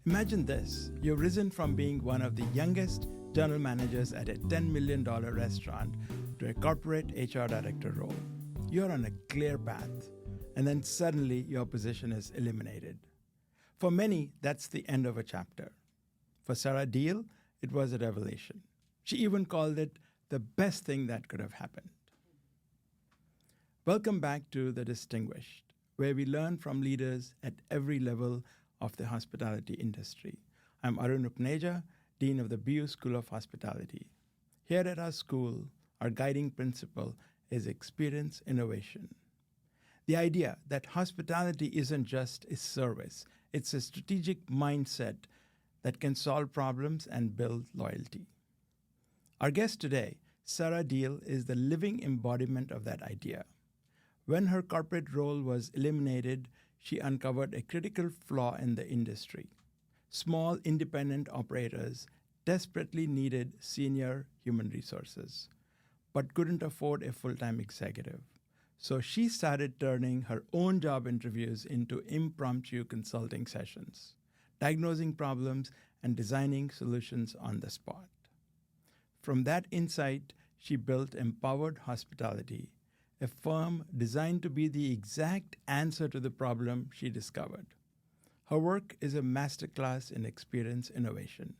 Imagine this. You've risen from being one of the youngest general managers at a $10 million restaurant to a corporate HR director role. You're on a clear path, and then suddenly your position is eliminated. For many, that's the end of a chapter. For Sarah Diehl, it was a revelation. She even called it the best thing that could have happened. Welcome back to The Distinguished, where we learn from leaders at every level of the hospitality industry. I'm Arun Upneja, Dean of the BU School of Hospitality. Here at our school, our guiding principle is experience innovation. The idea that hospitality isn't just a service, it's a strategic mindset that can solve problems and build loyalty. Our guest today, Sarah Diehl, is the living embodiment of that idea. When her corporate role was eliminated, she uncovered a critical flaw in the industry. Small independent operators desperately needed senior human resources, but couldn't afford a full-time executive. So she started turning her own job interviews into impromptu consulting sessions, diagnosing problems and designing solutions on the spot. From that insight, she built Empowered Hospitality, a firm designed to be the exact answer to the problem she discovered. Her work is a masterclass in experience innovation,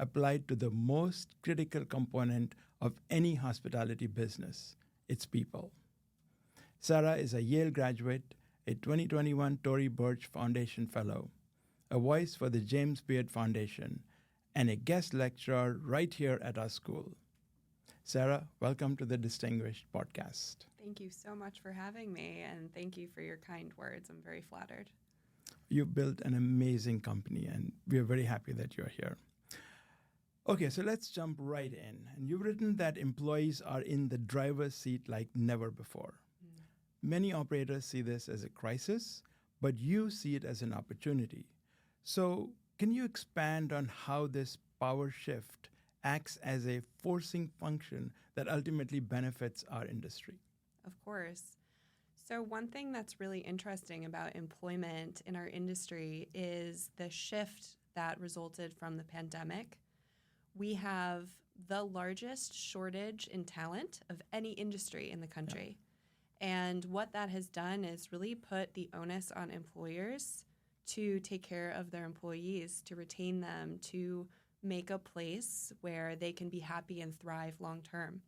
applied to the most critical component of any hospitality business, its people. Sarah is a Yale graduate, a 2021 Tory Burch Foundation Fellow, a voice for the James Beard Foundation, and a guest lecturer right here at our school. Sarah, welcome to the Distinguished podcast. Thank you so much for having me, and thank you for your kind words. I'm very flattered. You've built an amazing company, and we are very happy that you're here. Okay, so let's jump right in. And you've written that employees are in the driver's seat like never before. Many operators see this as a crisis, but you see it as an opportunity. So can you expand on how this power shift acts as a forcing function that ultimately benefits our industry? Of course. So one thing that's really interesting about employment in our industry is the shift that resulted from the pandemic. We have the largest shortage in talent of any industry in the country. Yeah. And what that has done is really put the onus on employers to take care of their employees, to retain them, to make a place where they can be happy and thrive long term.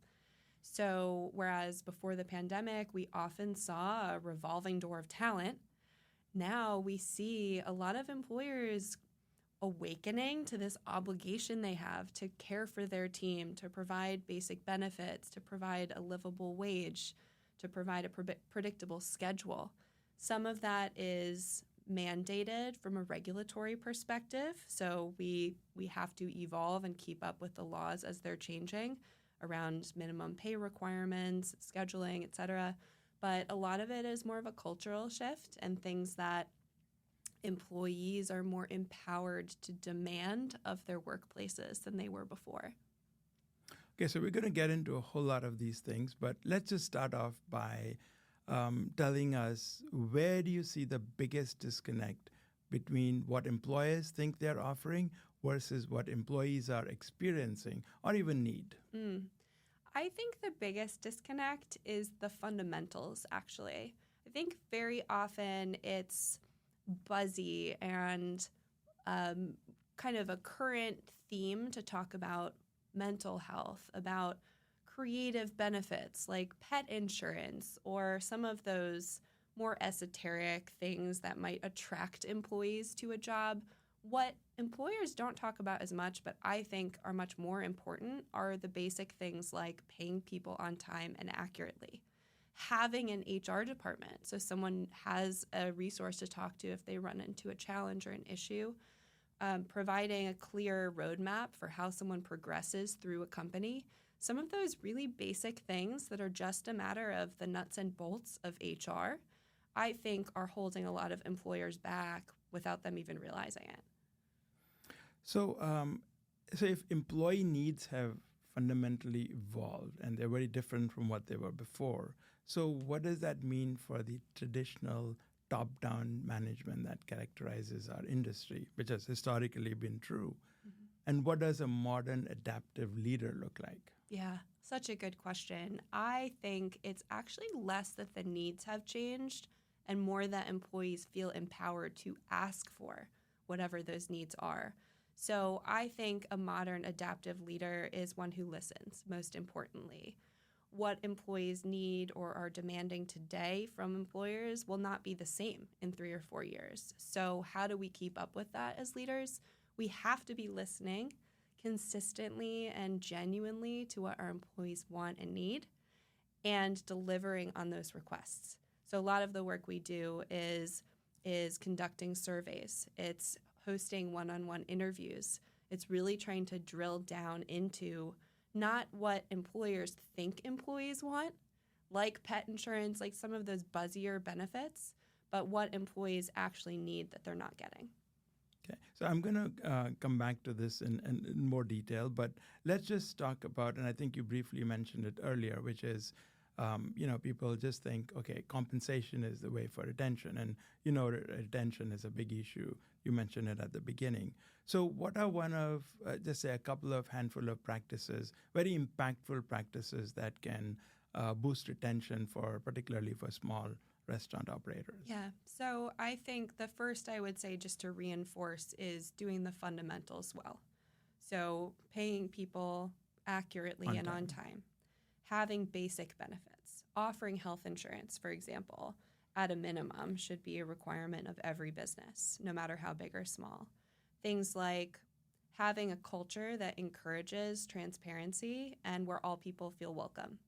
So whereas before the pandemic, we often saw a revolving door of talent, now we see a lot of employers awakening to this obligation they have to care for their team, to provide basic benefits, to provide a livable wage, to provide a predictable schedule. Some of that is mandated from a regulatory perspective. So we have to evolve and keep up with the laws as they're changing around minimum pay requirements, scheduling, et cetera. But a lot of it is more of a cultural shift and things that employees are more empowered to demand of their workplaces than they were before. Okay, so we're going to get into a whole lot of these things, but let's just start off by telling us, where do you see the biggest disconnect between what employers think they're offering versus what employees are experiencing or even need? I think the biggest disconnect is the fundamentals, actually. I think very often it's buzzy and kind of a current theme to talk about mental health, about creative benefits like pet insurance or some of those more esoteric things that might attract employees to a job. What employers don't talk about as much, but I think are much more important, are the basic things like paying people on time and accurately, having an HR department so someone has a resource to talk to if they run into a challenge or an issue, providing a clear roadmap for how someone progresses through a company. Some of those really basic things that are just a matter of the nuts and bolts of HR, I think are holding a lot of employers back without them even realizing it. So if employee needs have fundamentally evolved and they're very different from what they were before, so what does that mean for the traditional top-down management that characterizes our industry, which has historically been true? Mm-hmm. And what does a modern adaptive leader look like? Yeah, such a good question. I think it's actually less that the needs have changed and more that employees feel empowered to ask for whatever those needs are. So I think a modern adaptive leader is one who listens, most importantly. What employees need or are demanding today from employers will not be the same in 3 or 4 years. So how do we keep up with that as leaders? We have to be listening consistently and genuinely to what our employees want and need and delivering on those requests. So a lot of the work we do is conducting surveys. It's hosting one-on-one interviews. It's really trying to drill down into not what employers think employees want, like pet insurance, like some of those buzzier benefits, but what employees actually need that they're not getting. Okay, so I'm going to come back to this in more detail, but let's just talk about, and I think you briefly mentioned it earlier, which is, people just think, okay, compensation is the way for retention, and, retention is a big issue. You mentioned it at the beginning. So what are one of, just say, a couple of handful of practices, very impactful practices that can boost retention particularly for small restaurant operators? Yeah. So I think the first I would say, just to reinforce, is doing the fundamentals well. So paying people accurately and on time, having basic benefits, offering health insurance, for example, at a minimum should be a requirement of every business, no matter how big or small. Things like having a culture that encourages transparency and where all people feel welcome.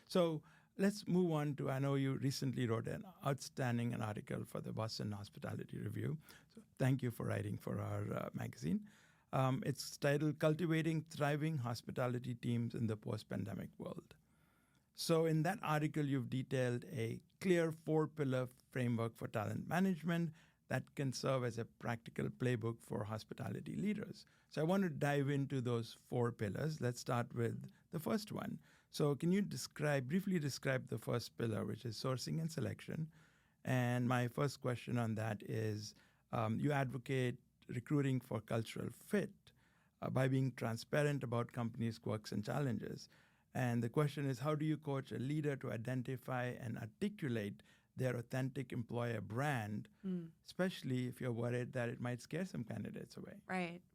So let's move on to, I know you recently wrote an outstanding article for the Boston Hospitality Review. So thank you for writing for our magazine. It's titled Cultivating Thriving Hospitality Teams in the Post-Pandemic World. So in that article, you've detailed a clear 4-pillar framework for talent management that can serve as a practical playbook for hospitality leaders. So I want to dive into those 4 pillars. Let's start with the first one. So can you briefly describe the first pillar, which is sourcing and selection? And my first question on that is, you advocate recruiting for cultural fit by being transparent about companies' quirks and challenges. And the question is, how do you coach a leader to identify and articulate their authentic employer brand, especially if you're worried that it might scare some candidates away?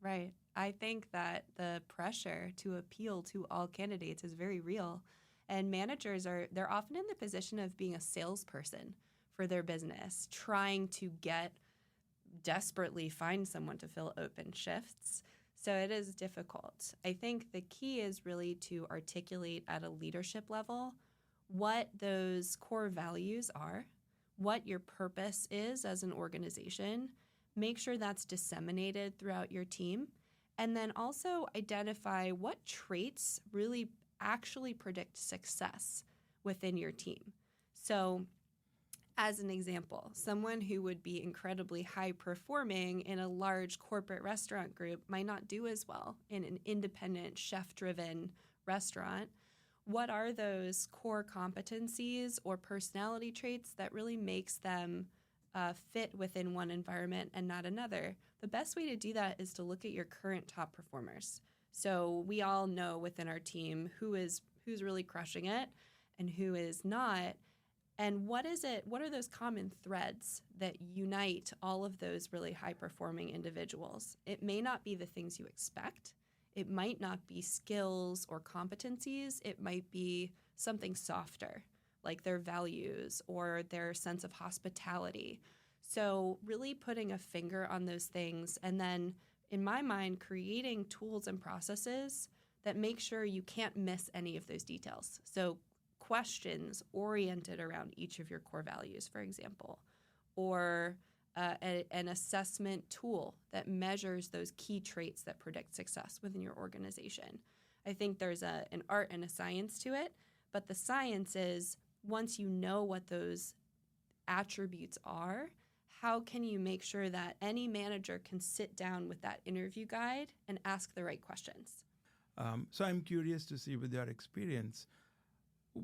Right. I think that the pressure to appeal to all candidates is very real. And managers they're often in the position of being a salesperson for their business, trying to desperately find someone to fill open shifts. So it is difficult. I think the key is really to articulate at a leadership level what those core values are, what your purpose is as an organization, make sure that's disseminated throughout your team, and then also identify what traits really actually predict success within your team. So as an example, someone who would be incredibly high performing in a large corporate restaurant group might not do as well in an independent chef-driven restaurant. What are those core competencies or personality traits that really makes them fit within one environment and not another? The best way to do that is to look at your current top performers. So we all know within our team who's really crushing it and who is not. And what are those common threads that unite all of those really high-performing individuals? It may not be the things you expect. It might not be skills or competencies. It might be something softer, like their values or their sense of hospitality. So really putting a finger on those things, and then, in my mind, creating tools and processes that make sure you can't miss any of those details. So questions oriented around each of your core values, for example, or an assessment tool that measures those key traits that predict success within your organization. I think there's an art and a science to it, but the science is, once you know what those attributes are, how can you make sure that any manager can sit down with that interview guide and ask the right questions? So I'm curious to see, with your experience,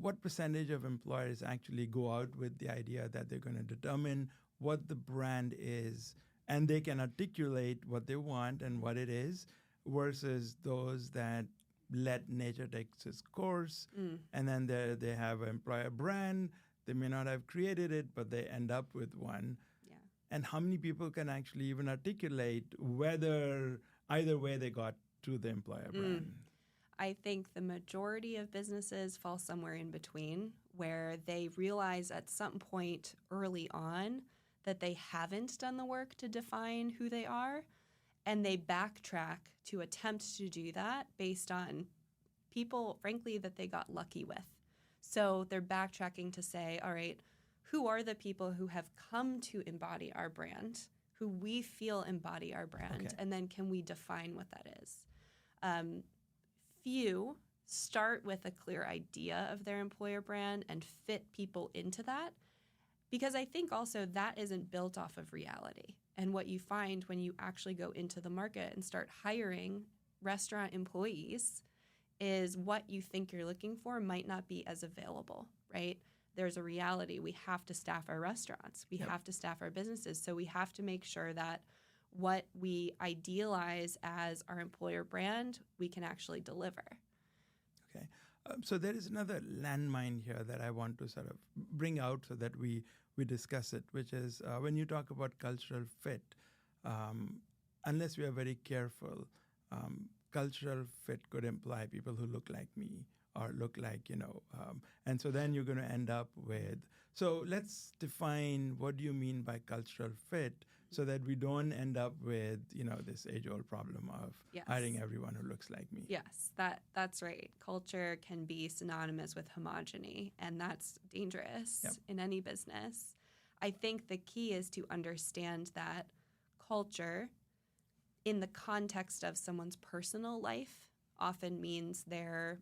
what percentage of employers actually go out with the idea that they're going to determine what the brand is and they can articulate what they want and what it is, versus those that let nature take its course, and then they have an employer brand. They may not have created it, but they end up with one. Yeah. And how many people can actually even articulate whether either way they got to the employer brand? I think the majority of businesses fall somewhere in between, where they realize at some point early on that they haven't done the work to define who they are, and they backtrack to attempt to do that based on people, frankly, that they got lucky with. So they're backtracking to say, all right, who are the people who have come to embody our brand, who we feel embody our brand, Okay. and then can we define what that is? Few start with a clear idea of their employer brand and fit people into that, because I think also that isn't built off of reality. And what you find when you actually go into the market and start hiring restaurant employees is what you think you're looking for might not be as available, right? There's a reality. We have to staff our restaurants. We have to staff our businesses. So we have to make sure that what we idealize as our employer brand, we can actually deliver. Okay. So there is another landmine here that I want to sort of bring out so that we discuss it, which is when you talk about cultural fit, unless we are very careful, cultural fit could imply people who look like me or look like, and so then you're going to end up with, so let's define what do you mean by cultural fit so that we don't end up with, this age-old problem of hiring everyone who looks like me. Yes, that's right. Culture can be synonymous with homogeny, and that's dangerous in any business. I think the key is to understand that culture, in the context of someone's personal life, often means their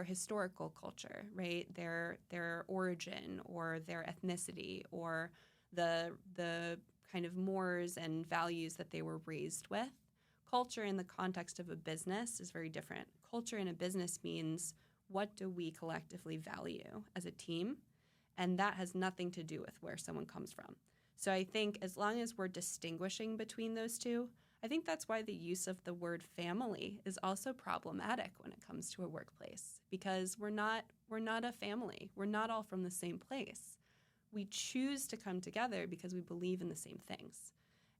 historical culture, right? Their origin or their ethnicity or the kind of mores and values that they were raised with. Culture in the context of a business is very different. Culture in a business means what do we collectively value as a team? And that has nothing to do with where someone comes from. So I think as long as we're distinguishing between those two, I think that's why the use of the word family is also problematic when it comes to a workplace, because we're not a family. We're not all from the same place. We choose to come together because we believe in the same things.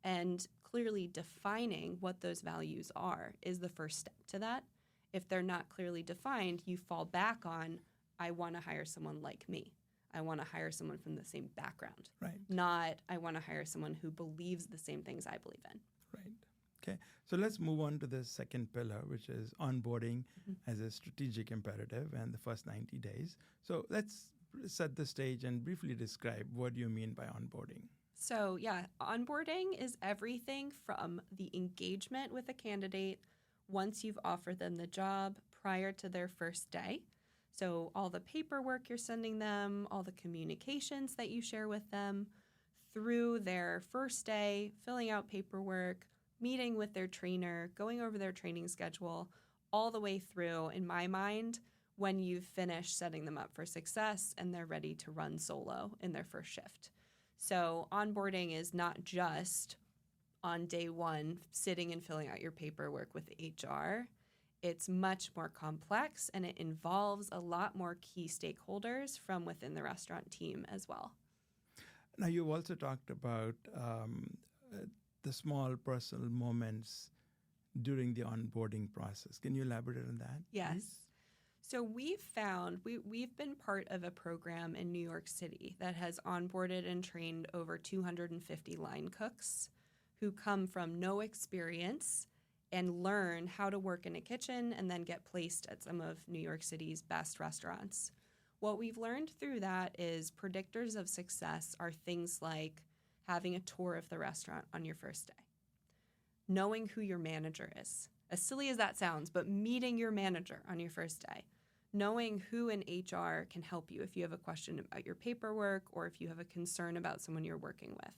And clearly defining what those values are is the first step to that. If they're not clearly defined, you fall back on, I want to hire someone like me. I want to hire someone from the same background. Right. Not, I want to hire someone who believes the same things I believe in. Right. Okay. So let's move on to the second pillar, which is onboarding as a strategic imperative and the first 90 days. So let's set the stage and briefly describe what do you mean by onboarding. So onboarding is everything from the engagement with a candidate once you've offered them the job prior to their first day. So all the paperwork you're sending them, all the communications that you share with them through their first day, filling out paperwork, meeting with their trainer, going over their training schedule, all the way through, in my mind, when you've finished setting them up for success and they're ready to run solo in their first shift. So onboarding is not just on day one sitting and filling out your paperwork with HR. It's much more complex, and it involves a lot more key stakeholders from within the restaurant team as well. Now, you've also talked about the small personal moments during the onboarding process. Can you elaborate on that? Yes. Please? So we've found, we've been part of a program in New York City that has onboarded and trained over 250 line cooks who come from no experience and learn how to work in a kitchen and then get placed at some of New York City's best restaurants. What we've learned through that is predictors of success are things like having a tour of the restaurant on your first day, knowing who your manager is, as silly as that sounds, but meeting your manager on your first day, knowing who in HR can help you if you have a question about your paperwork or if you have a concern about someone you're working with,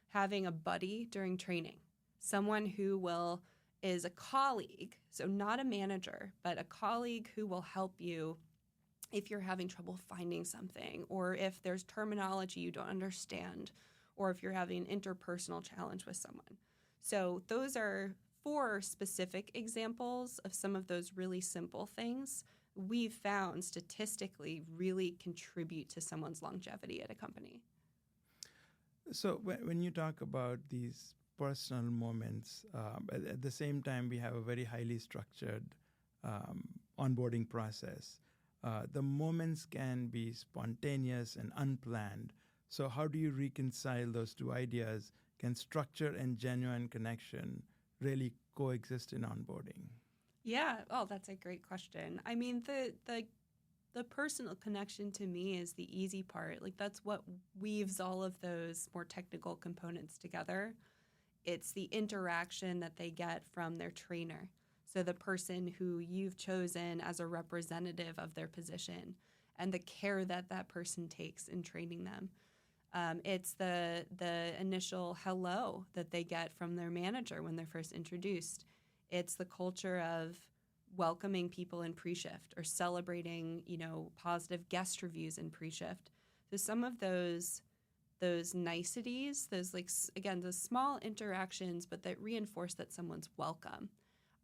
having a buddy during training, someone who is a colleague, so not a manager, but a colleague who will help you if you're having trouble finding something, or if there's terminology you don't understand, or if you're having an interpersonal challenge with someone. So those are 4 specific examples of some of those really simple things we've found statistically really contribute to someone's longevity at a company. So when you talk about these personal moments, at the same time, we have a very highly structured onboarding process. The moments can be spontaneous and unplanned. So how do you reconcile those two ideas? Can structure and genuine connection really coexist in onboarding? Yeah, oh, that's a great question. I mean, the personal connection to me is the easy part. Like, that's what weaves all of those more technical components together. It's the interaction that they get from their trainer. So the person who you've chosen as a representative of their position and the care that that person takes in training them. It's the initial hello that they get from their manager when they're first introduced. It's the culture of welcoming people in pre-shift or celebrating, positive guest reviews in pre-shift. So some of those niceties, those small interactions, but that reinforce that someone's welcome.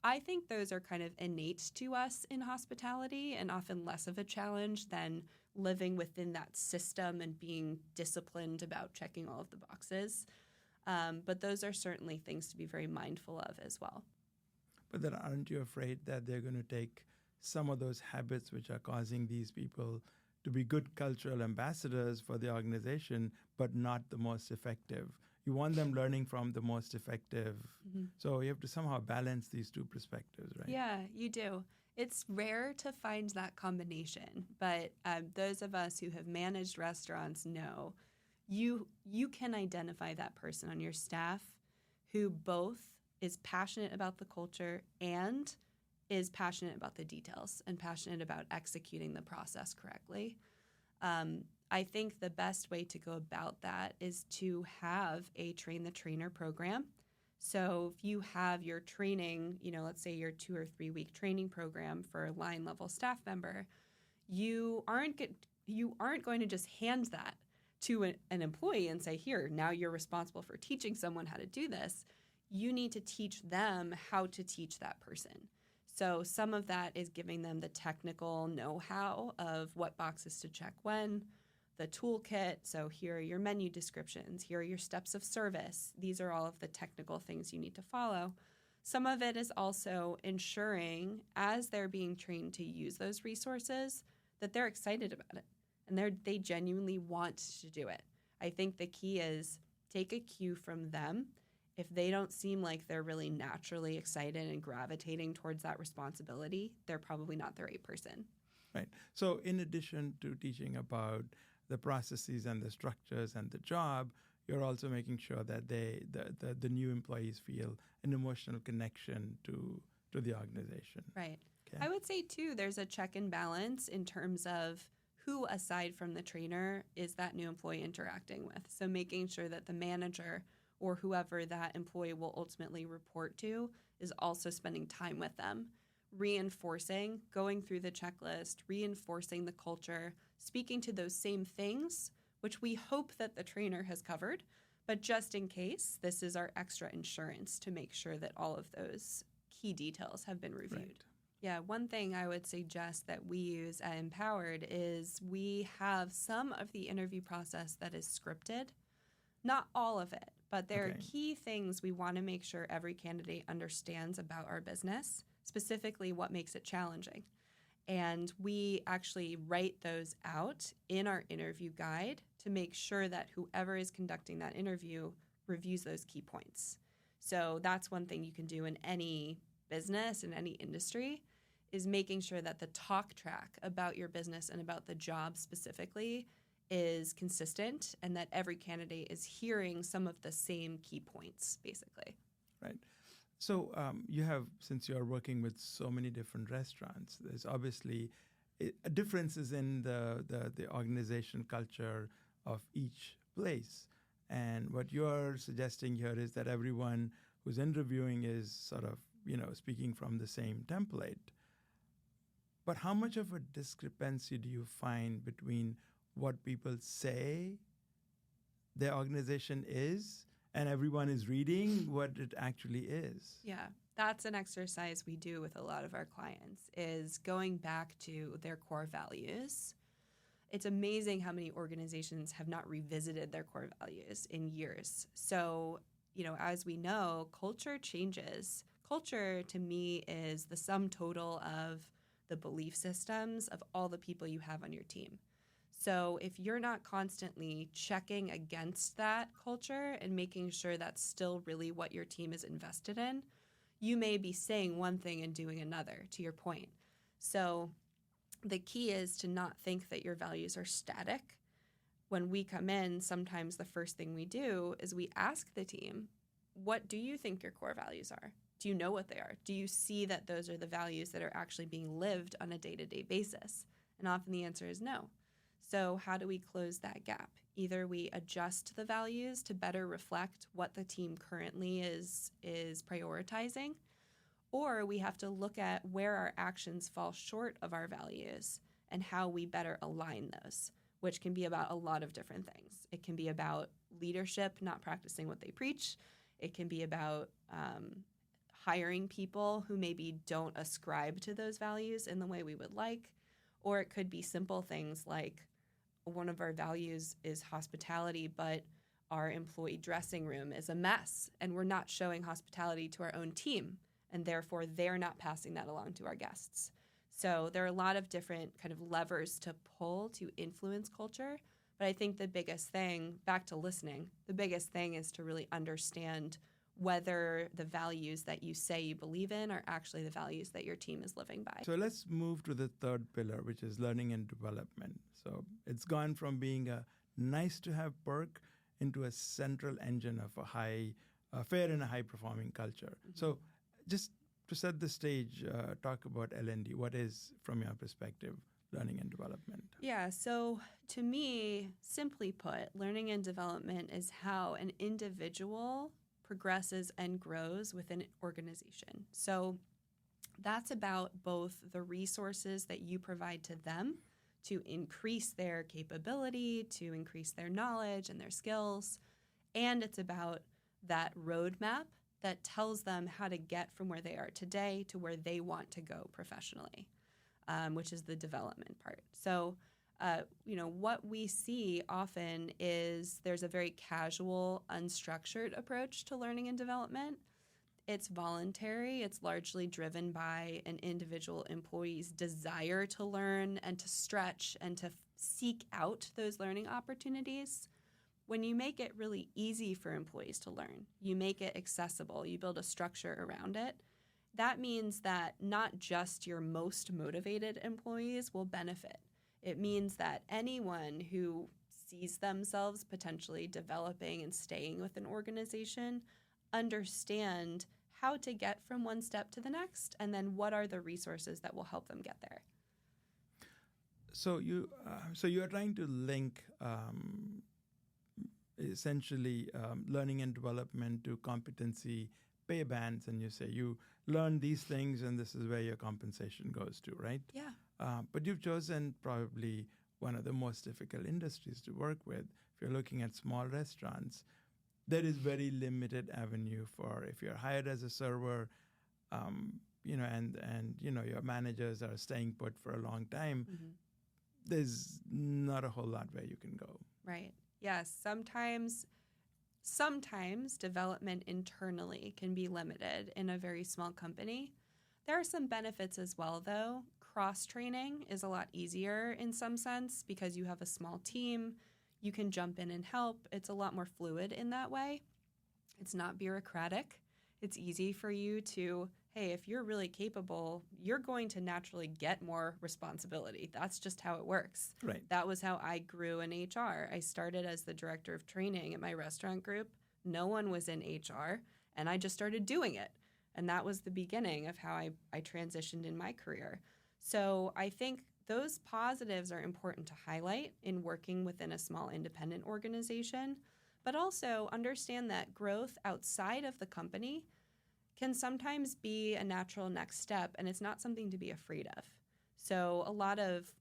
I think those are kind of innate to us in hospitality and often less of a challenge than living within that system and being disciplined about checking all of the boxes. But those are certainly things to be very mindful of as well. But then aren't you afraid that they're going to take some of those habits which are causing these people to be good cultural ambassadors for the organization, but not the most effective? You want them learning from the most effective. Mm-hmm. So you have to somehow balance these two perspectives, right? Yeah, you do. It's rare to find that combination, but those of us who have managed restaurants know you can identify that person on your staff who both is passionate about the culture and is passionate about the details and passionate about executing the process correctly. I think the best way to go about that is to have a train the trainer program. So if you have your training, let's say your 2 or 3 week training program for a line level staff member, you aren't going to just hand that to an employee and say, here, now you're responsible for teaching someone how to do this. You need to teach them how to teach that person. So some of that is giving them the technical know-how of what boxes to check when, the toolkit. So here are your menu descriptions. Here are your steps of service. These are all of the technical things you need to follow. Some of it is also ensuring, as they're being trained to use those resources, that they're excited about it and they genuinely want to do it. I think the key is take a cue from them. If they don't seem like they're really naturally excited and gravitating towards that responsibility, they're probably not the right person. Right. So in addition to teaching about the processes and the structures and the job, you're also making sure that the new employees feel an emotional connection to the organization. Right. Okay. I would say, too, there's a check and balance in terms of who, aside from the trainer, is that new employee interacting with. So making sure that the manager or whoever that employee will ultimately report to is also spending time with them, reinforcing, going through the checklist, reinforcing the culture, speaking to those same things, which we hope that the trainer has covered. But just in case, this is our extra insurance to make sure that all of those key details have been reviewed. Right. Yeah, one thing I would suggest that we use at Empowered is we have some of the interview process that is scripted. Not all of it, but there are key things we want to make sure every candidate understands about our business, specifically what makes it challenging. And we actually write those out in our interview guide to make sure that whoever is conducting that interview reviews those key points. So that's one thing you can do in any business, in any industry, is making sure that the talk track about your business and about the job specifically is consistent and that every candidate is hearing some of the same key points, basically. Right. So you have, since you're working with so many different restaurants, there's obviously differences in the organization culture of each place. And what you're suggesting here is that everyone who's interviewing is sort of, speaking from the same template. But how much of a discrepancy do you find between what people say their organization is and everyone is reading what it actually is? Yeah, that's an exercise we do with a lot of our clients, is going back to their core values. It's amazing how many organizations have not revisited their core values in years. So, as we know, culture changes. Culture, to me, is the sum total of the belief systems of all the people you have on your team. So if you're not constantly checking against that culture and making sure that's still really what your team is invested in, you may be saying one thing and doing another, to your point. So the key is to not think that your values are static. When we come in, sometimes the first thing we do is we ask the team, what do you think your core values are? Do you know what they are? Do you see that those are the values that are actually being lived on a day-to-day basis? And often the answer is no. So how do we close that gap? Either we adjust the values to better reflect what the team currently is prioritizing, or we have to look at where our actions fall short of our values and how we better align those, which can be about a lot of different things. It can be about leadership not practicing what they preach. It can be about hiring people who maybe don't ascribe to those values in the way we would like, or it could be simple things like one of our values is hospitality, but our employee dressing room is a mess and we're not showing hospitality to our own team, and therefore they're not passing that along to our guests. So there are a lot of different kind of levers to pull to influence culture, but I think the biggest thing, back to listening, the biggest thing is to really understand whether the values that you say you believe in are actually the values that your team is living by. So let's move to the third pillar, which is learning and development. So it's gone from being a nice-to-have perk into a central engine of a fair and a high-performing culture. Mm-hmm. So just to set the stage, talk about L&D. What is, from your perspective, learning and development? Yeah, so to me, simply put, learning and development is how an individual progresses and grows within an organization. So that's about both the resources that you provide to them to increase their capability, to increase their knowledge and their skills, and it's about that roadmap that tells them how to get from where they are today to where they want to go professionally, which is the development part. So what we see often is there's a very casual, unstructured approach to learning and development. It's voluntary. It's largely driven by an individual employee's desire to learn and to stretch and to seek out those learning opportunities. When you make it really easy for employees to learn, you make it accessible, you build a structure around it, that means that not just your most motivated employees will benefit. It means that anyone who sees themselves potentially developing and staying with an organization understand how to get from one step to the next, and then what are the resources that will help them get there. So you are trying to link essentially learning and development to competency pay bands, and you say you learn these things and this is where your compensation goes to, right? Yeah. But you've chosen probably one of the most difficult industries to work with. If you're looking at small restaurants, there is very limited avenue for, if you're hired as a server, and your managers are staying put for a long time, mm-hmm. there's not a whole lot where you can go. Right. Yes. Sometimes development internally can be limited in a very small company. There are some benefits as well, though. Cross-training is a lot easier in some sense because you have a small team. You can jump in and help. It's a lot more fluid in that way. It's not bureaucratic. It's easy for you to, hey, if you're really capable, you're going to naturally get more responsibility. That's just how it works. Right. That was how I grew in HR. I started as the director of training at my restaurant group. No one was in HR, and I just started doing it. And that was the beginning of how I transitioned in my career. So I think those positives are important to highlight in working within a small independent organization, but also understand that growth outside of the company can sometimes be a natural next step, and it's not something to be afraid of. So a lot of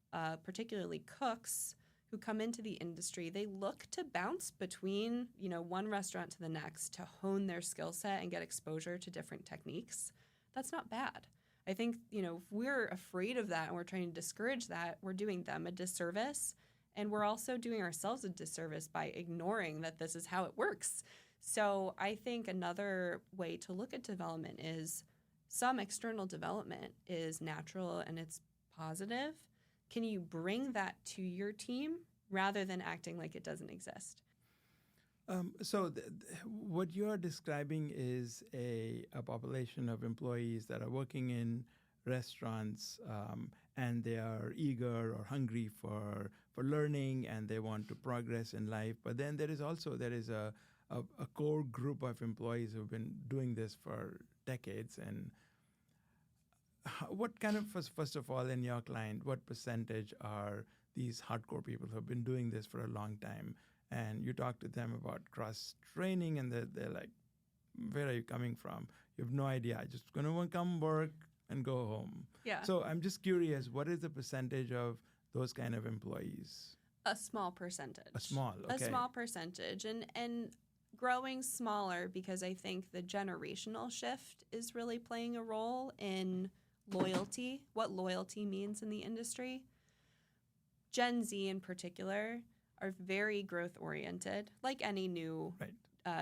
particularly cooks who come into the industry, they look to bounce between, one restaurant to the next to hone their skill set and get exposure to different techniques. That's not bad. I think, if we're afraid of that and we're trying to discourage that, we're doing them a disservice. And we're also doing ourselves a disservice by ignoring that this is how it works. So I think another way to look at development is some external development is natural and it's positive. Can you bring that to your team rather than acting like it doesn't exist? What you're describing is a population of employees that are working in restaurants and they are eager or hungry for learning and they want to progress in life. But then there is a core group of employees who've been doing this for decades. And what kind of, first of all, in your client, what percentage are these hardcore people who have been doing this for a long time? And you talk to them about cross-training and they're like, where are you coming from? You have no idea. I'm just going to come work and go home. Yeah. So I'm just curious, what is the percentage of those kind of employees? A small percentage. Okay. A small percentage. And growing smaller because I think the generational shift is really playing a role in loyalty, what loyalty means in the industry. Gen Z in particular are very growth-oriented, like any new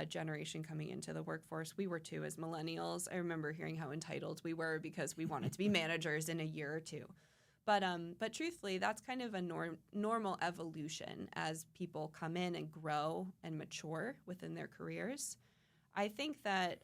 generation coming into the workforce. We were too as millennials. I remember hearing how entitled we were because we wanted to be managers in a year or two. But truthfully, that's kind of a normal evolution as people come in and grow and mature within their careers. I think that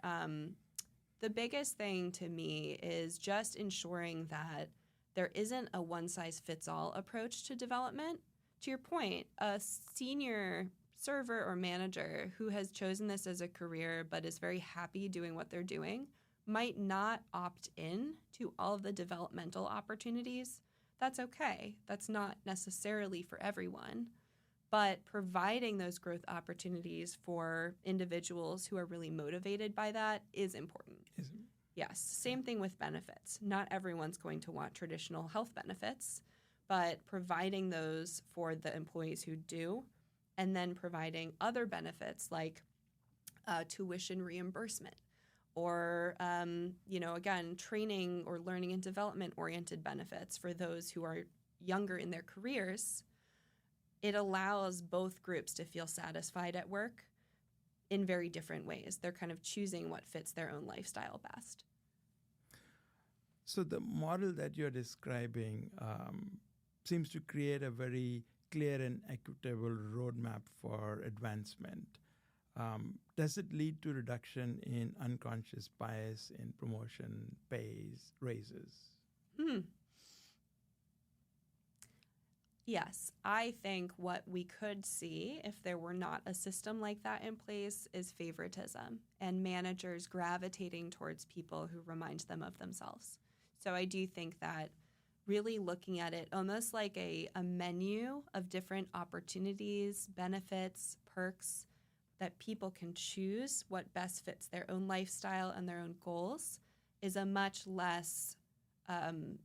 the biggest thing to me is just ensuring that there isn't a one-size-fits-all approach to development. To your point, a senior server or manager who has chosen this as a career but is very happy doing what they're doing might not opt in to all of the developmental opportunities. That's okay. That's not necessarily for everyone. But providing those growth opportunities for individuals who are really motivated by that is important. Yes. Same thing with benefits. Not everyone's going to want traditional health benefits, but providing those for the employees who do, and then providing other benefits like tuition reimbursement or, again, training or learning and development-oriented benefits for those who are younger in their careers. It allows both groups to feel satisfied at work in very different ways. They're kind of choosing what fits their own lifestyle best. So the model that you're describing seems to create a very clear and equitable roadmap for advancement. Does it lead to reduction in unconscious bias in promotion, pays, raises? Yes, I think what we could see if there were not a system like that in place is favoritism and managers gravitating towards people who remind them of themselves. So I do think that really looking at it almost like a menu of different opportunities, benefits, perks that people can choose what best fits their own lifestyle and their own goals is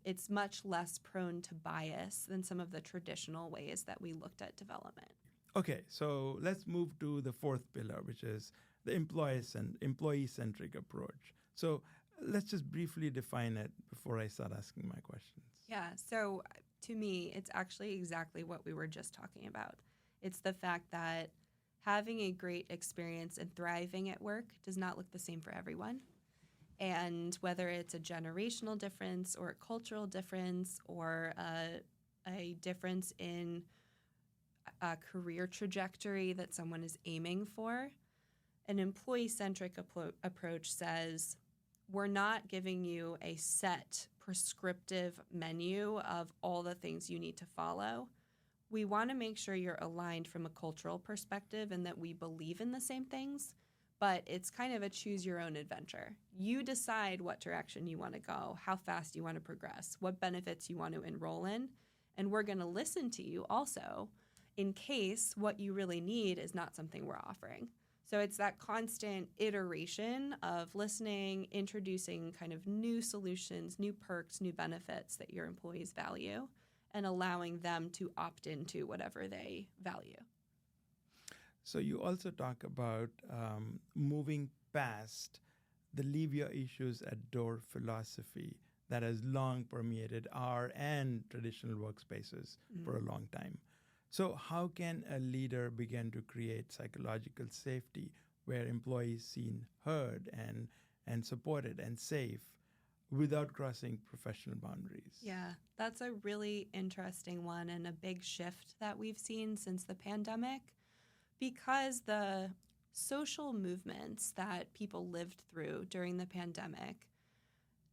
it's much less prone to bias than some of the traditional ways that we looked at development. Okay, so let's move to the fourth pillar, which is the employee-centric approach. So let's just briefly define it before I start asking my questions. Yeah, so to me, it's actually exactly what we were just talking about. It's the fact that having a great experience and thriving at work does not look the same for everyone. And whether it's a generational difference or a cultural difference or a difference in a career trajectory that someone is aiming for, an employee-centric approach says, we're not giving you a set prescriptive menu of all the things you need to follow. We want to make sure you're aligned from a cultural perspective and that we believe in the same things, but it's kind of a choose your own adventure. You decide what direction you want to go, how fast you want to progress, what benefits you want to enroll in, and we're going to listen to you also in case what you really need is not something we're offering. So it's that constant iteration of listening, introducing kind of new solutions, new perks, new benefits that your employees value, and allowing them to opt into whatever they value. So you also talk about moving past the leave your issues at door philosophy that has long permeated our and traditional workspaces for a long time. So how can a leader begin to create psychological safety where employees seen, heard, and supported and safe without crossing professional boundaries? Yeah, that's a really interesting one and a big shift that we've seen since the pandemic, because the social movements that people lived through during the pandemic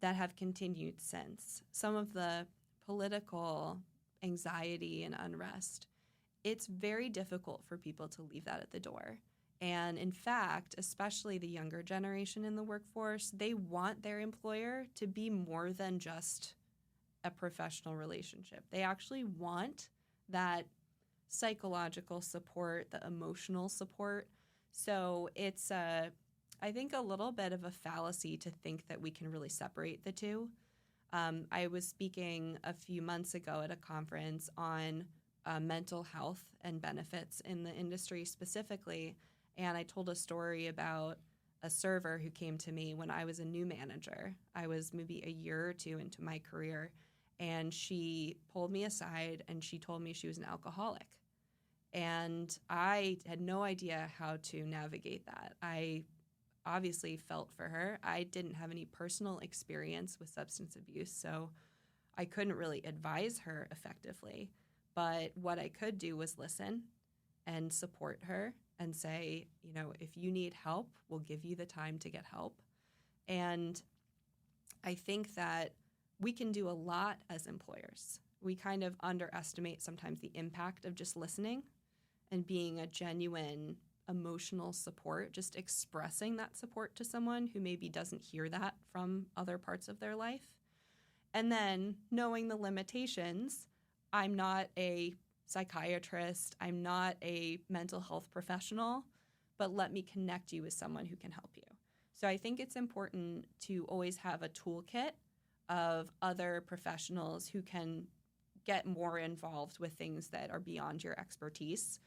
that have continued since, some of the political anxiety and unrest, it's very difficult for people to leave that at the door. And in fact, especially the younger generation in the workforce, they want their employer to be more than just a professional relationship. They actually want that psychological support, the emotional support. So it's, I think, a little bit of a fallacy to think that we can really separate the two. I was speaking a few months ago at a conference on mental health and benefits in the industry specifically, and I told a story about a server who came to me when I was a new manager. I was maybe a year or two into my career, and she pulled me aside and she told me she was an alcoholic. And I had no idea how to navigate that. I obviously felt for her. I didn't have any personal experience with substance abuse, so I couldn't really advise her effectively. But what I could do was listen and support her and say, if you need help, we'll give you the time to get help. And I think that we can do a lot as employers. We kind of underestimate sometimes the impact of just listening and being a genuine emotional support, just expressing that support to someone who maybe doesn't hear that from other parts of their life. And then knowing the limitations. I'm not a psychiatrist, I'm not a mental health professional, but let me connect you with someone who can help you. So I think it's important to always have a toolkit of other professionals who can get more involved with things that are beyond your expertise.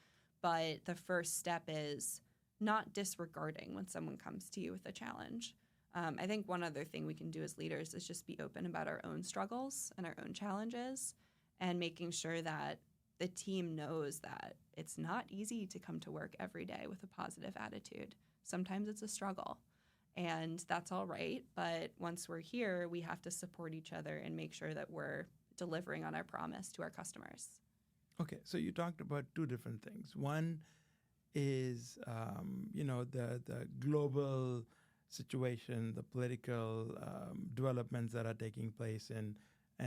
But the first step is not disregarding when someone comes to you with a challenge. I think one other thing we can do as leaders is just be open about our own struggles and our own challenges, and making sure that the team knows that it's not easy to come to work every day with a positive attitude. Sometimes it's a struggle, and that's all right. But once we're here, we have to support each other and make sure that we're delivering on our promise to our customers. Okay, so you talked about two different things. One is, the global situation, the political developments that are taking place, and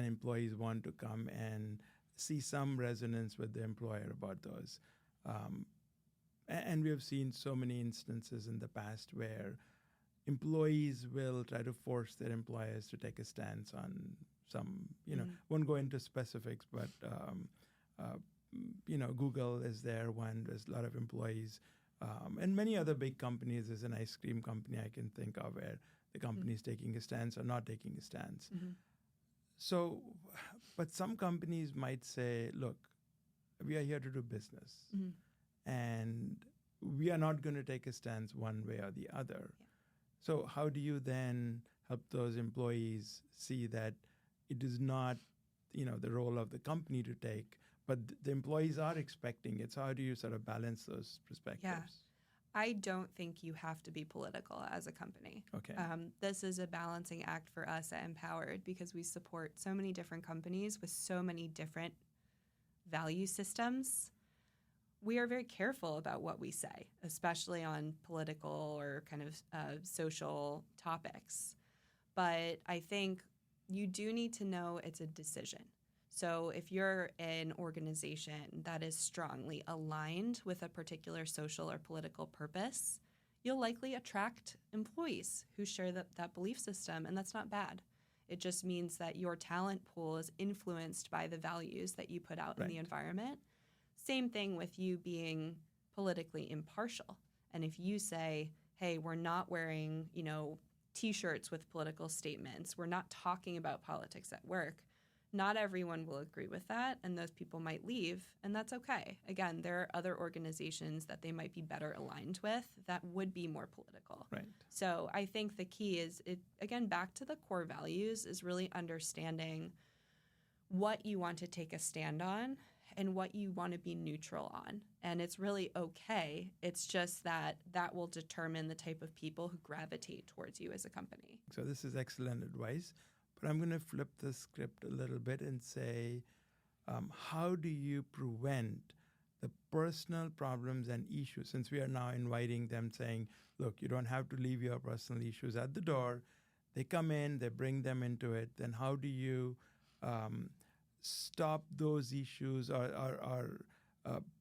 employees want to come and see some resonance with the employer about those. And we have seen so many instances in the past where employees will try to force their employers to take a stance on some, won't go into specifics, but, Google is there one. There's a lot of employees. And many other big companies. There's an ice cream company I can think of where the company is taking a stance or not taking a stance. So, but some companies might say, look, we are here to do business, and we are not going to take a stance one way or the other. Yeah. So how do you then help those employees see that it is not, the role of the company to take, but the employees are expecting it? So how do you sort of balance those perspectives? Yeah. I don't think you have to be political as a company. Okay. This is a balancing act for us at Empowered because we support so many different companies with so many different value systems. We are very careful about what we say, especially on political or kind of social topics. But I think you do need to know it's a decision. So if you're an organization that is strongly aligned with a particular social or political purpose, you'll likely attract employees who share that belief system, and that's not bad. It just means that your talent pool is influenced by the values that you put out in the environment. Same thing with you being politically impartial And if you say, hey, we're not wearing, T-shirts with political statements, we're not talking about politics at work, not everyone will agree with that, and those people might leave, and that's okay. Again, there are other organizations that they might be better aligned with that would be more political. Right. So I think the key is, again, back to the core values, is really understanding what you want to take a stand on and what you want to be neutral on. And it's really okay. It's just that will determine the type of people who gravitate towards you as a company. So this is excellent advice. But I'm going to flip the script a little bit and say, how do you prevent the personal problems and issues? Since we are now inviting them, saying, look, you don't have to leave your personal issues at the door. They come in, they bring them into it. Then how do you stop those issues or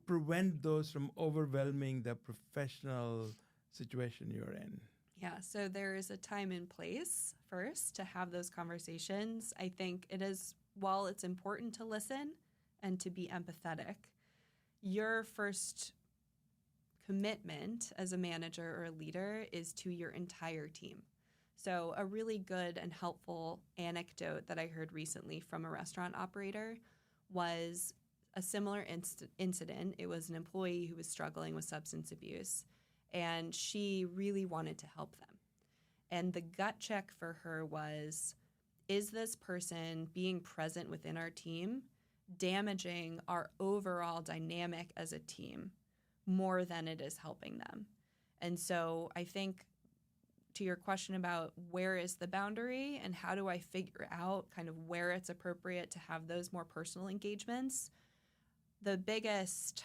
prevent those from overwhelming the professional situation you're in? Yeah, so there is a time and place first to have those conversations. I think it is, while it's important to listen and to be empathetic, your first commitment as a manager or a leader is to your entire team. So a really good and helpful anecdote that I heard recently from a restaurant operator was a similar incident. It was an employee who was struggling with substance abuse, and she really wanted to help them. And the gut check for her was, is this person being present within our team damaging our overall dynamic as a team more than it is helping them? And so I think, to your question about where is the boundary and how do I figure out kind of where it's appropriate to have those more personal engagements, the biggest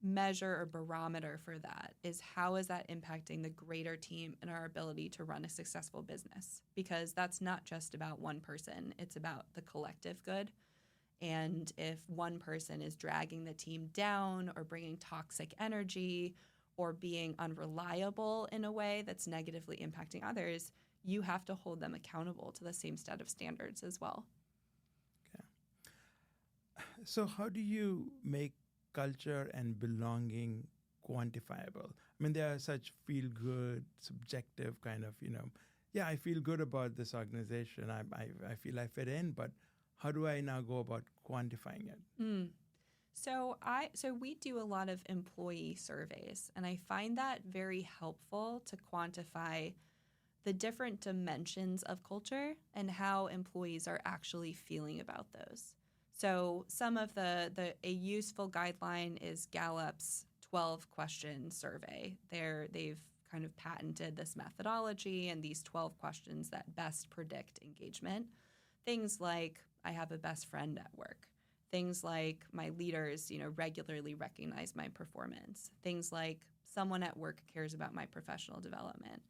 measure or barometer for that is, how is that impacting the greater team and our ability to run a successful business? Because that's not just about one person, it's about the collective good. And if one person is dragging the team down or bringing toxic energy or being unreliable in a way that's negatively impacting others, you have to hold them accountable to the same set of standards as well. Okay. So how do you make culture and belonging quantifiable? I mean, there are such feel-good, subjective kind of, I feel good about this organization. I feel I fit in, but how do I now go about quantifying it? So we do a lot of employee surveys, and I find that very helpful to quantify the different dimensions of culture and how employees are actually feeling about those. So some of a useful guideline is Gallup's 12-question survey. They've kind of patented this methodology and these 12 questions that best predict engagement. Things like, I have a best friend at work. Things like, my leaders, regularly recognize my performance. Things like, someone at work cares about my professional development.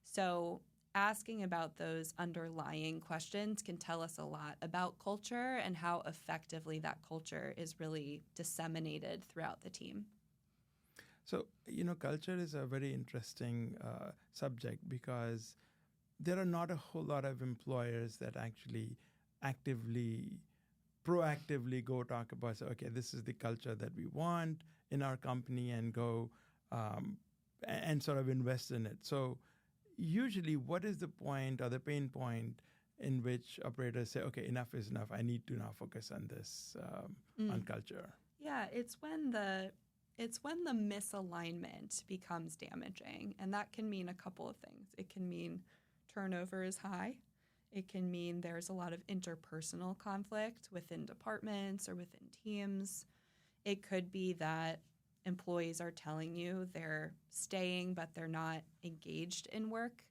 So asking about those underlying questions can tell us a lot about culture and how effectively that culture is really disseminated throughout the team. So, culture is a very interesting subject, because there are not a whole lot of employers that actually proactively go talk about, okay, this is the culture that we want in our company, and go and sort of invest in it. So usually, what is the point or the pain point in which operators say, okay, enough is enough, I need to now focus on this, on culture? Yeah, it's when the misalignment becomes damaging, and that can mean a couple of things. It can mean turnover is high. It can mean there's a lot of interpersonal conflict within departments or within teams. It could be that employees are telling you they're staying, but they're not engaged in work.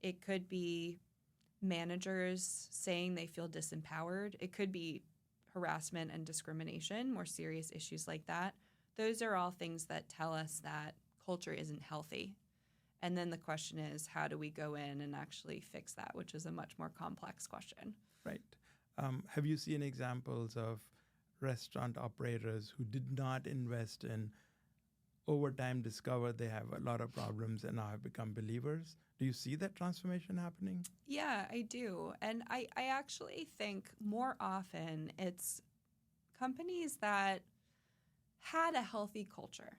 It could be managers saying they feel disempowered. It could be harassment and discrimination, more serious issues like that. Those are all things that tell us that culture isn't healthy. And then the question is, how do we go in and actually fix that, which is a much more complex question. Right. Have you seen examples of restaurant operators who did not invest in, over time discovered they have a lot of problems and now have become believers? Do you see that transformation happening? Yeah, I do. And I actually think more often it's companies that had a healthy culture,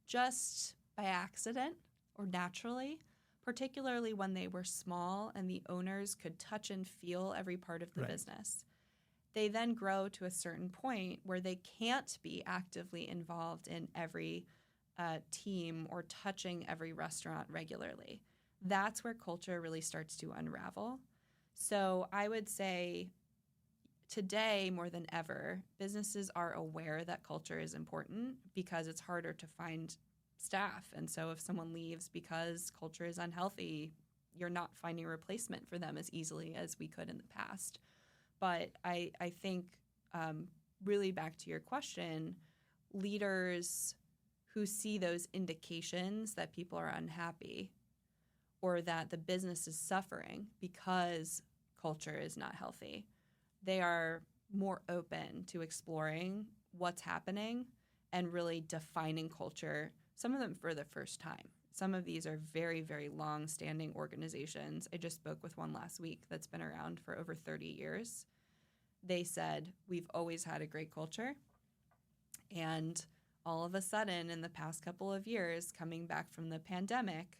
just by accident or naturally, particularly when they were small and the owners could touch and feel every part of the business. They then grow to a certain point where they can't be actively involved in every team or touching every restaurant regularly. That's where culture really starts to unravel. So I would say today, more than ever, businesses are aware that culture is important because it's harder to find staff. And so if someone leaves because culture is unhealthy, you're not finding a replacement for them as easily as we could in the past. But I think, really back to your question, leaders who see those indications that people are unhappy or that the business is suffering because culture is not healthy, they are more open to exploring what's happening and really defining culture, some of them for the first time. Some of these are very, very long-standing organizations. I just spoke with one last week that's been around for over 30 years. They said, we've always had a great culture. And all of a sudden, in the past couple of years, coming back from the pandemic,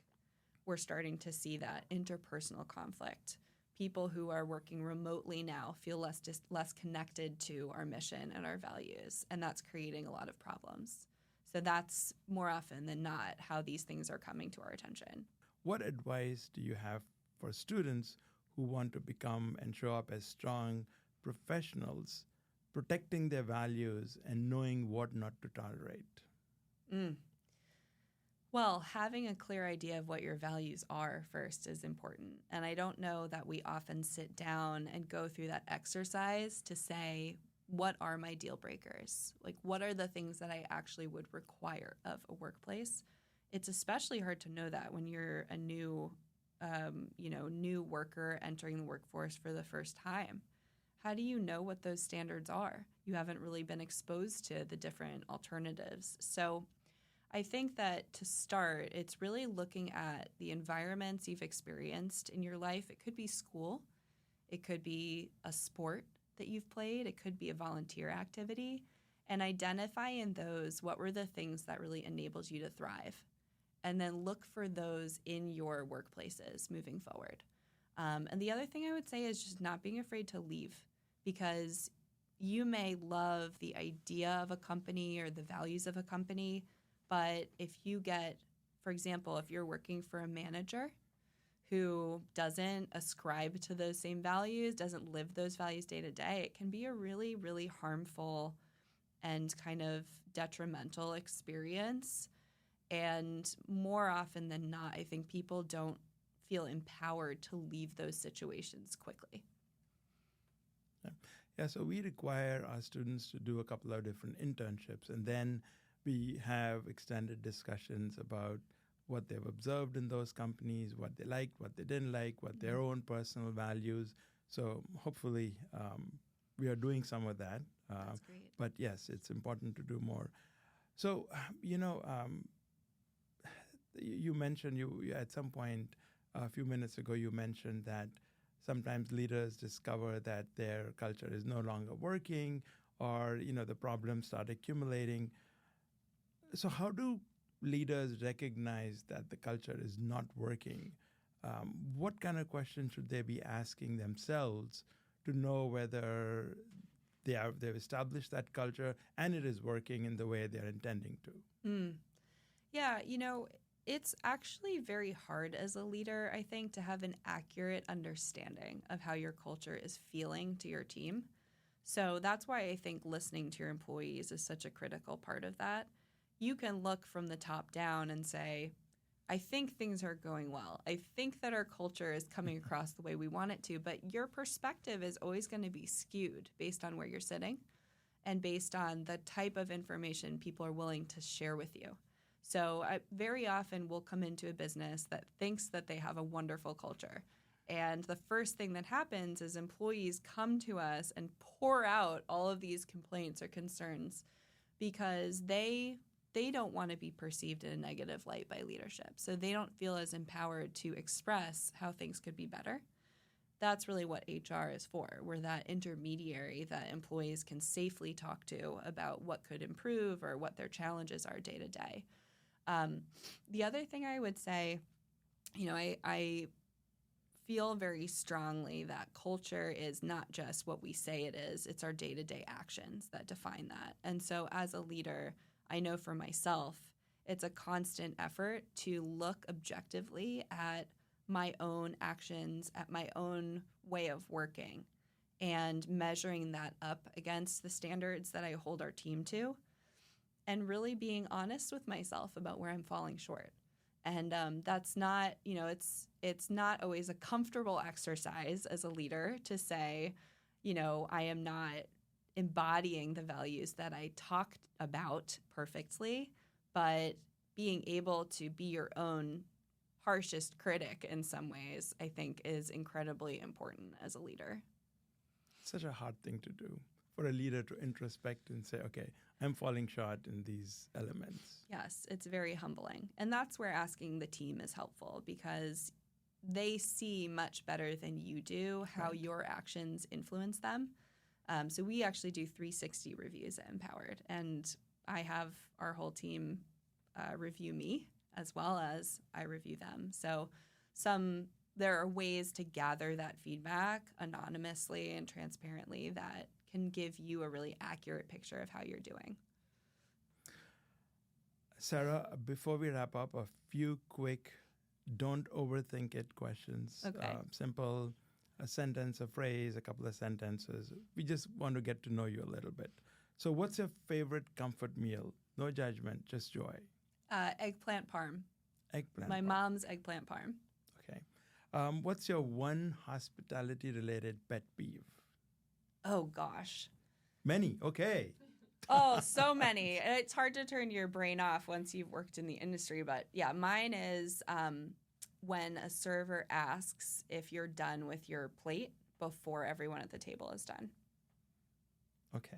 we're starting to see that interpersonal conflict. People who are working remotely now feel less connected to our mission and our values, and that's creating a lot of problems. So that's more often than not how these things are coming to our attention. What advice do you have for students who want to become and show up as strong professionals, protecting their values and knowing what not to tolerate? Well, having a clear idea of what your values are first is important. And I don't know that we often sit down and go through that exercise to say, what are my deal breakers? Like, what are the things that I actually would require of a workplace? It's especially hard to know that when you're a new worker entering the workforce for the first time. How do you know what those standards are? You haven't really been exposed to the different alternatives. So I think that to start, it's really looking at the environments you've experienced in your life. It could be school. It could be a sport that you've played. It could be a volunteer activity. And identify in those what were the things that really enabled you to thrive. And then look for those in your workplaces moving forward. And the other thing I would say is just not being afraid to leave, because you may love the idea of a company or the values of a company, but if you get, for example, if you're working for a manager who doesn't ascribe to those same values, doesn't live those values day to day, it can be a really, really harmful and kind of detrimental experience. And more often than not, I think people don't feel empowered to leave those situations quickly. Yeah, so we require our students to do a couple of different internships, and then we have extended discussions about what they've observed in those companies, what they liked, what they didn't like, what their own personal values. So hopefully we are doing some of that. That's great. But yes, it's important to do more. So, you mentioned, you at some point a few minutes ago, you mentioned that sometimes leaders discover that their culture is no longer working, or, the problems start accumulating. So how do leaders recognize that the culture is not working? What kind of questions should they be asking themselves to know whether they've established that culture and it is working in the way they're intending to? Yeah, it's actually very hard as a leader, I think, to have an accurate understanding of how your culture is feeling to your team. So that's why I think listening to your employees is such a critical part of that. You can look from the top down and say, I think things are going well. I think that our culture is coming across the way we want it to, but your perspective is always going to be skewed based on where you're sitting and based on the type of information people are willing to share with you. So I very often will come into a business that thinks that they have a wonderful culture. And the first thing that happens is employees come to us and pour out all of these complaints or concerns because they don't want to be perceived in a negative light by leadership. So they don't feel as empowered to express how things could be better. That's really what HR is for. We're that intermediary that employees can safely talk to about what could improve or what their challenges are day to day. The other thing I would say, I feel very strongly that culture is not just what we say it is. It's our day-to-day actions that define that. And so as a leader, I know for myself, it's a constant effort to look objectively at my own actions, at my own way of working, and measuring that up against the standards that I hold our team to, and really being honest with myself about where I'm falling short. And that's not, it's not always a comfortable exercise as a leader to say, I am not embodying the values that I talked about perfectly, but being able to be your own harshest critic in some ways, I think, is incredibly important as a leader. Such a hard thing to do for a leader to introspect and say, okay, I'm falling short in these elements. Yes, it's very humbling. And that's where asking the team is helpful, because they see much better than you do how your actions influence them. So we actually do 360 reviews at Empowered, and I have our whole team review me as well as I review them. So there are ways to gather that feedback anonymously and transparently that can give you a really accurate picture of how you're doing. Sarah, before we wrap up, a few quick don't overthink it questions. Okay. Simple, a sentence, a phrase, a couple of sentences. We just want to get to know you a little bit. So what's your favorite comfort meal? No judgment, just joy. Eggplant parm. Eggplant My parm. mom's eggplant parm. Okay. What's your one hospitality-related pet peeve? Oh, gosh. Many. Okay. Oh, so many. It's hard to turn your brain off once you've worked in the industry. But yeah, mine is when a server asks if you're done with your plate before everyone at the table is done. Okay.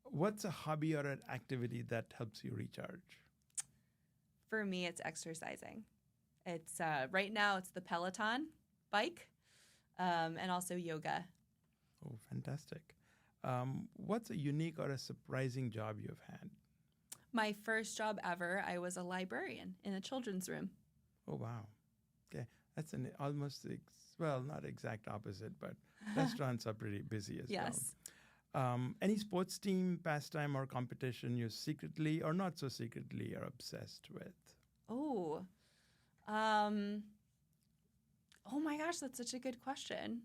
What's a hobby or an activity that helps you recharge? For me, it's exercising. It's right now it's the Peloton bike and also yoga. Oh, fantastic. What's a unique or a surprising job you've had? My first job ever, I was a librarian in a children's room. Oh, wow. Okay. That's an almost, not exact opposite, but restaurants are pretty busy as Yes. well. Any sports team, pastime, or competition you secretly or not so secretly are obsessed with? Oh my gosh, that's such a good question.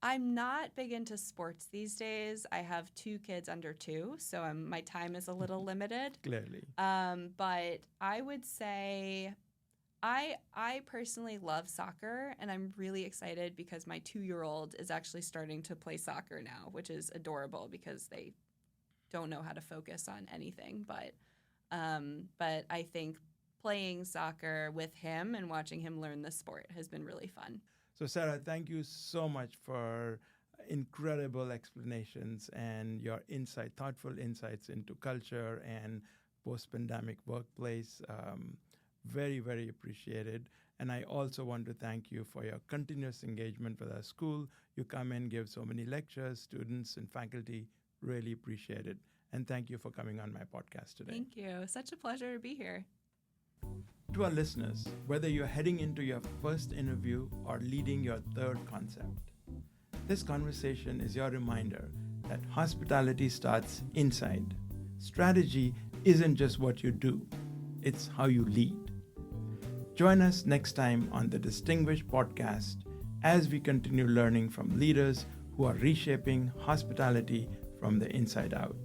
I'm not big into sports these days. I have 2 kids under 2, so my time is a little limited. Clearly. But I would say I personally love soccer, and I'm really excited because my 2-year-old is actually starting to play soccer now, which is adorable because they don't know how to focus on anything. But I think playing soccer with him and watching him learn the sport has been really fun. So, Sarah, thank you so much for incredible explanations and your thoughtful insights into culture and post-pandemic workplace. Very, very appreciated. And I also want to thank you for your continuous engagement with our school. You come and give so many lectures, students and faculty really appreciate it. And thank you for coming on my podcast today. Thank you. Such a pleasure to be here. To our listeners, whether you're heading into your first interview or leading your 3rd concept, this conversation is your reminder that hospitality starts inside. Strategy isn't just what you do, it's how you lead. Join us next time on the Distinguished Podcast as we continue learning from leaders who are reshaping hospitality from the inside out.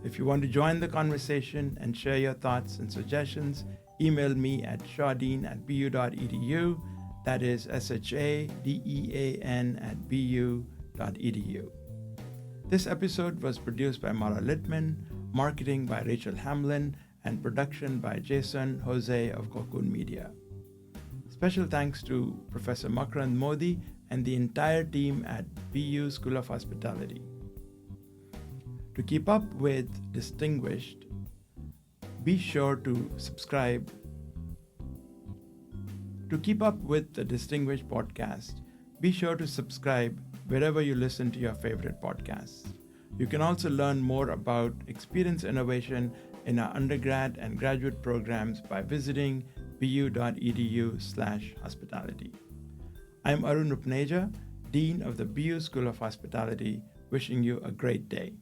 If you want to join the conversation and share your thoughts and suggestions, email me at shadean@bu.edu. That is shadean@bu.edu. This episode was produced by Mara Littman, marketing by Rachel Hamlin, and production by Jason Jose of Cocoon Media. Special thanks to Professor Makrand Modi and the entire team at BU School of Hospitality. To keep up with Distinguished, be sure to subscribe. To keep up with the Distinguished Podcast, be sure to subscribe wherever you listen to your favorite podcasts. You can also learn more about experience innovation in our undergrad and graduate programs by visiting bu.edu/hospitality. I'm Arun Upneja, Dean of the BU School of Hospitality, wishing you a great day.